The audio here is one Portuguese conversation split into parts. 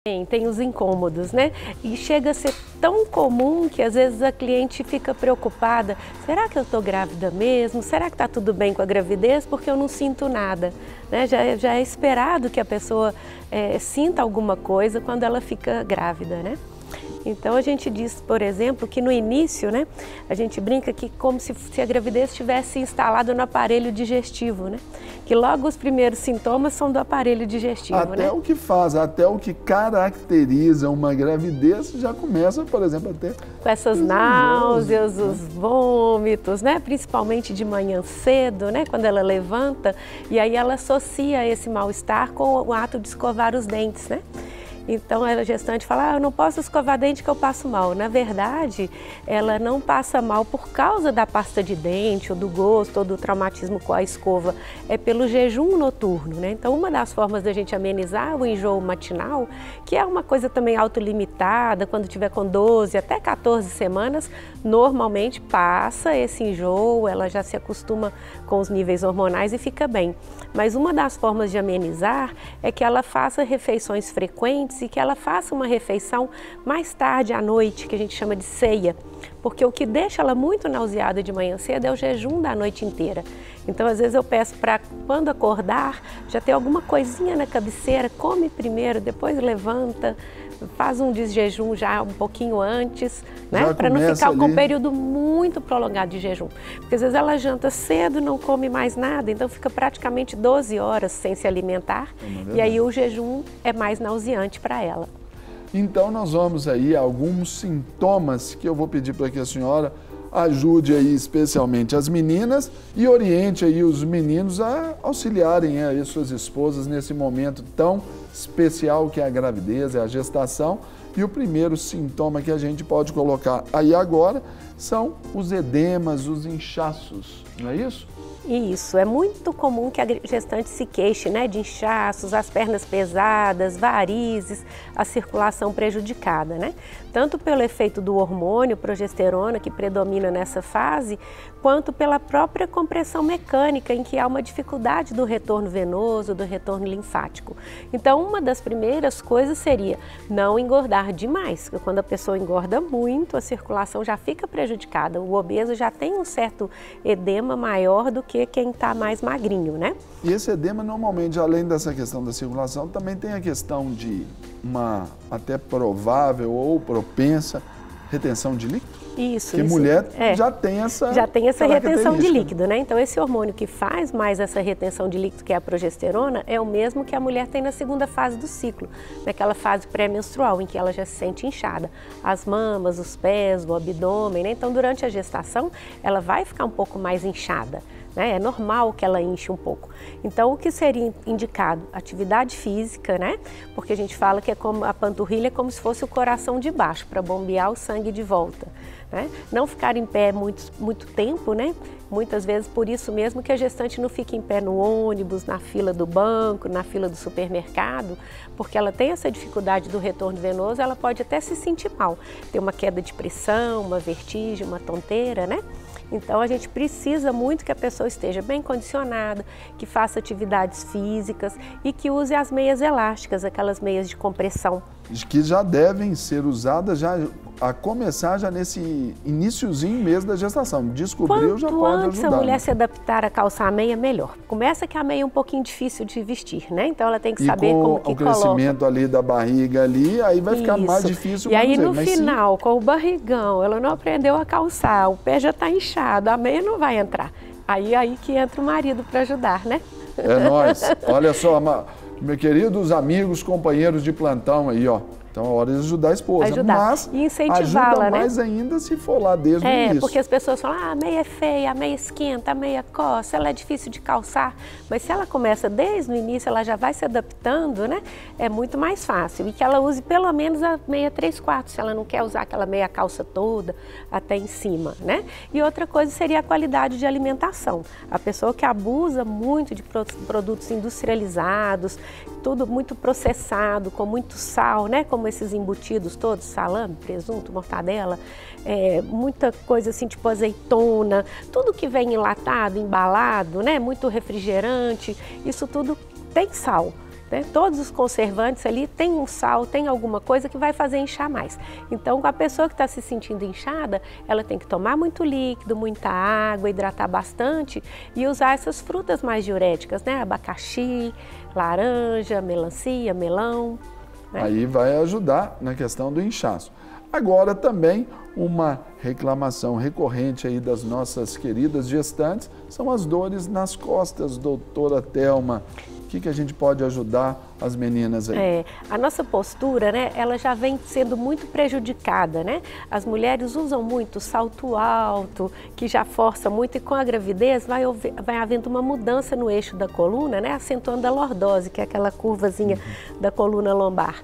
Tem os incômodos, né? E chega a ser tão comum que às vezes a cliente fica preocupada. Será que eu estou grávida mesmo? Será que está tudo bem com a gravidez? Porque eu não sinto nada, né? Já é esperado que a pessoa sinta alguma coisa quando ela fica grávida, né? Então a gente diz, por exemplo, que no início, né, a gente brinca que como se a gravidez estivesse instalada no aparelho digestivo, né? Que logo os primeiros sintomas são do aparelho digestivo, até né? o que faz, até o que caracteriza uma gravidez já começa, por exemplo, até com essas náuseas, os vômitos, né? Principalmente de manhã cedo, né? Quando ela levanta, e aí ela associa esse mal-estar com o ato de escovar os dentes, né? Então, a gestante fala, eu não posso escovar dente que eu passo mal. Na verdade, ela não passa mal por causa da pasta de dente, ou do gosto, ou do traumatismo com a escova. É pelo jejum noturno, né? Então, uma das formas da gente amenizar o enjoo matinal, que é uma coisa também autolimitada, quando tiver com 12 até 14 semanas, normalmente passa esse enjoo, ela já se acostuma com os níveis hormonais e fica bem. Mas uma das formas de amenizar é que ela faça refeições frequentes e que ela faça uma refeição mais tarde à noite, que a gente chama de ceia, porque o que deixa ela muito nauseada de manhã cedo é o jejum da noite inteira. Então, às vezes eu peço para, quando acordar, já ter alguma coisinha na cabeceira, come primeiro, depois levanta, faz um desjejum já um pouquinho antes, né? Para não ficar com um período muito prolongado de jejum. Porque às vezes ela janta cedo, não come mais nada, então fica praticamente 12 horas sem se alimentar, e aí o jejum é mais nauseante para ela. Então nós vamos aí a alguns sintomas que eu vou pedir para que a senhora ajude aí especialmente as meninas e oriente aí os meninos a auxiliarem aí suas esposas nesse momento tão especial que é a gravidez, é a gestação. E o primeiro sintoma que a gente pode colocar aí agora são os edemas, os inchaços, não é isso? Isso, é muito comum que a gestante se queixe, né, de inchaços, as pernas pesadas, varizes, a circulação prejudicada, né? Tanto pelo efeito do hormônio, progesterona, que predomina nessa fase, quanto pela própria compressão mecânica, em que há uma dificuldade do retorno venoso, do retorno linfático. Então, uma das primeiras coisas seria não engordar demais, porque quando a pessoa engorda muito, a circulação já fica prejudicada, o obeso já tem um certo edema maior do que quem está mais magrinho, né? E esse edema, normalmente, além dessa questão da circulação, também tem a questão de uma até provável ou propensa retenção de líquido? Isso. Porque mulher já tem essa retenção de líquido, né? Então, esse hormônio que faz mais essa retenção de líquido, que é a progesterona, é o mesmo que a mulher tem na segunda fase do ciclo, naquela fase pré-menstrual, em que ela já se sente inchada. As mamas, os pés, o abdômen, né? Então, durante a gestação, ela vai ficar um pouco mais inchada. É normal que ela enche um pouco. Então, o que seria indicado? Atividade física, né? Porque a gente fala que é como a panturrilha é como se fosse o coração de baixo, para bombear o sangue de volta, né? Não ficar em pé muito tempo, né? Muitas vezes por isso mesmo que a gestante não fica em pé no ônibus, na fila do banco, na fila do supermercado, porque ela tem essa dificuldade do retorno venoso, ela pode até se sentir mal, ter uma queda de pressão, uma vertigem, uma tonteira, né? Então, a gente precisa muito que a pessoa esteja bem condicionada, que faça atividades físicas e que use as meias elásticas, aquelas meias de compressão. Que já devem ser usadas a começar já nesse iniciozinho mesmo da gestação. Descobriu, já pode ajudar. Quanto antes a mulher se adaptar a calçar a meia, melhor. Começa que a meia é um pouquinho difícil de vestir, né? Então, ela tem que saber como que coloca. E com o crescimento ali da barriga ali, aí vai ficar mais difícil. E aí, no final, com o barrigão, ela não aprendeu a calçar, o pé já está inchado, a meia não vai entrar. Aí que entra o marido para ajudar, né? É nóis. Olha só, meus queridos amigos, companheiros de plantão aí, ó. Então é hora de ajudar a esposa, mas e incentivá-la, ajuda mais ainda se for lá desde o início. Porque as pessoas falam, a meia é feia, a meia esquenta, a meia coça, ela é difícil de calçar. Mas se ela começa desde o início, ela já vai se adaptando, né? É muito mais fácil. E que ela use pelo menos a meia 3/4, se ela não quer usar aquela meia calça toda até em cima, né? E outra coisa seria a qualidade de alimentação. A pessoa que abusa muito de produtos industrializados, tudo muito processado, com muito sal, né? Como esses embutidos todos, salame, presunto, mortadela, muita coisa assim, tipo azeitona, tudo que vem enlatado, embalado, né? Muito refrigerante, isso tudo tem sal. né? Todos os conservantes ali tem um sal, tem alguma coisa que vai fazer inchar mais. Então, a pessoa que está se sentindo inchada, ela tem que tomar muito líquido, muita água, hidratar bastante e usar essas frutas mais diuréticas, né? Abacaxi, laranja, melancia, melão. Né? Aí vai ajudar na questão do inchaço. Agora também uma reclamação recorrente aí das nossas queridas gestantes são as dores nas costas, doutora Thelma. O que a gente pode ajudar as meninas aí? A nossa postura, né, ela já vem sendo muito prejudicada, né? As mulheres usam muito salto alto, que já força muito, e com a gravidez vai havendo uma mudança no eixo da coluna, né, acentuando a lordose, que é aquela curvazinha da coluna lombar.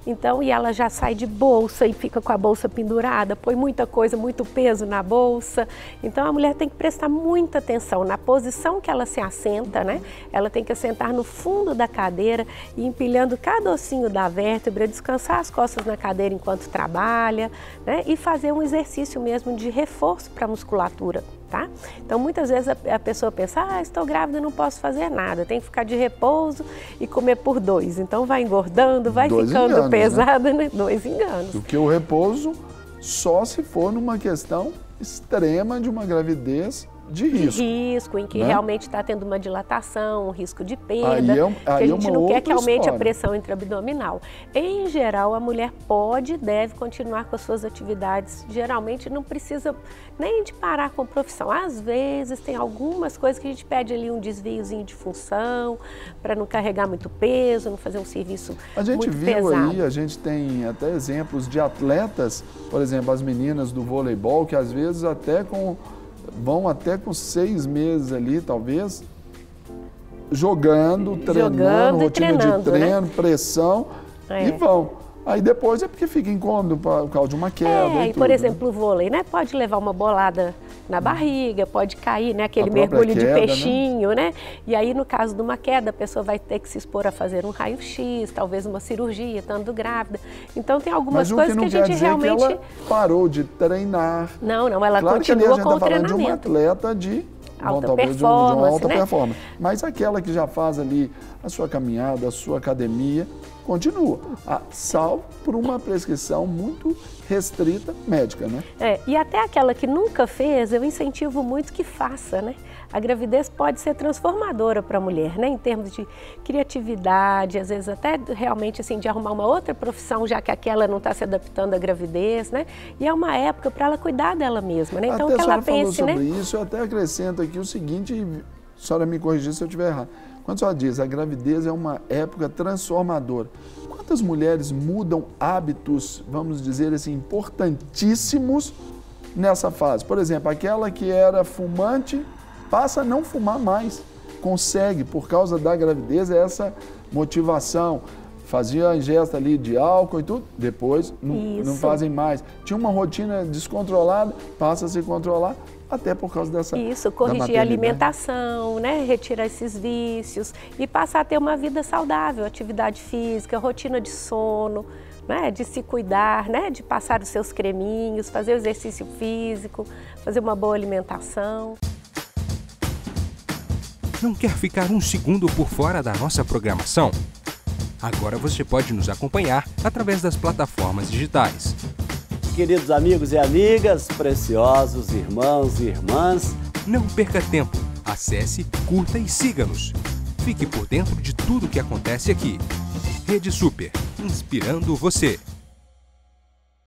Então, e ela já sai de bolsa e fica com a bolsa pendurada, põe muita coisa, muito peso na bolsa. Então, a mulher tem que prestar muita atenção na posição que ela se assenta, né? Ela tem que assentar no fundo da cadeira e empilhando cada ossinho da vértebra, descansar as costas na cadeira enquanto trabalha, né? E fazer um exercício mesmo de reforço para a musculatura. Tá? Então, muitas vezes a pessoa pensa, estou grávida, não posso fazer nada, tem que ficar de repouso e comer por 2. Então, vai engordando, vai ficando pesada, né? 2 enganos. Porque o repouso só se for numa questão extrema de uma gravidez de risco. De risco, em que, né, realmente está tendo uma dilatação, um risco de perda, aí que a gente não quer que aumente história. A pressão intraabdominal. Em geral, a mulher pode e deve continuar com as suas atividades. Geralmente não precisa nem de parar com a profissão. Às vezes tem algumas coisas que a gente pede ali um desviozinho de função, para não carregar muito peso, não fazer um serviço muito pesado. A gente viu aí, a gente tem até exemplos de atletas, por exemplo, as meninas do voleibol, que às vezes vão até com 6 meses ali, talvez, jogando, treinando, rotina de treino, né? Pressão, e vão. Aí depois é porque fica incômodo por causa de uma queda. E por exemplo, o vôlei, né? Pode levar uma bolada na barriga, pode cair, né? Aquele mergulho de peixinho, né? E aí, no caso de uma queda, a pessoa vai ter que se expor a fazer um raio-x, talvez uma cirurgia, estando grávida. Então, tem algumas coisas que a gente realmente... Que ela parou de treinar. Não, ela continua com o treinamento. Claro que a gente está falando de uma atleta de alta performance, né? Mas aquela que já faz ali a sua caminhada, a sua academia, continua, salvo por uma prescrição muito restrita médica, né? E até aquela que nunca fez, eu incentivo muito que faça, né? A gravidez pode ser transformadora para a mulher, né? Em termos de criatividade, às vezes até realmente assim de arrumar uma outra profissão, já que aquela não está se adaptando à gravidez, né? E é uma época para ela cuidar dela mesma, né? Então até que ela pense, né? Sobre isso, eu até acrescento aqui o seguinte, a senhora me corrigir se eu estiver errado. Quando a senhora diz, a gravidez é uma época transformadora, quantas mulheres mudam hábitos, vamos dizer assim, importantíssimos nessa fase? Por exemplo, aquela que era fumante passa a não fumar mais, consegue, por causa da gravidez, essa motivação. Fazia a ingesta ali de álcool e tudo, depois não fazem mais. Tinha uma rotina descontrolada, passa a se controlar, até por causa dessa corrigir a alimentação, né? Retirar esses vícios e passar a ter uma vida saudável, atividade física, rotina de sono, né? De se cuidar, né? De passar os seus creminhos, fazer o exercício físico, fazer uma boa alimentação. Não quer ficar um segundo por fora da nossa programação? Agora você pode nos acompanhar através das plataformas digitais. Queridos amigos e amigas, preciosos irmãos e irmãs, não perca tempo. Acesse, curta e siga-nos. Fique por dentro de tudo o que acontece aqui. Rede Super, inspirando você.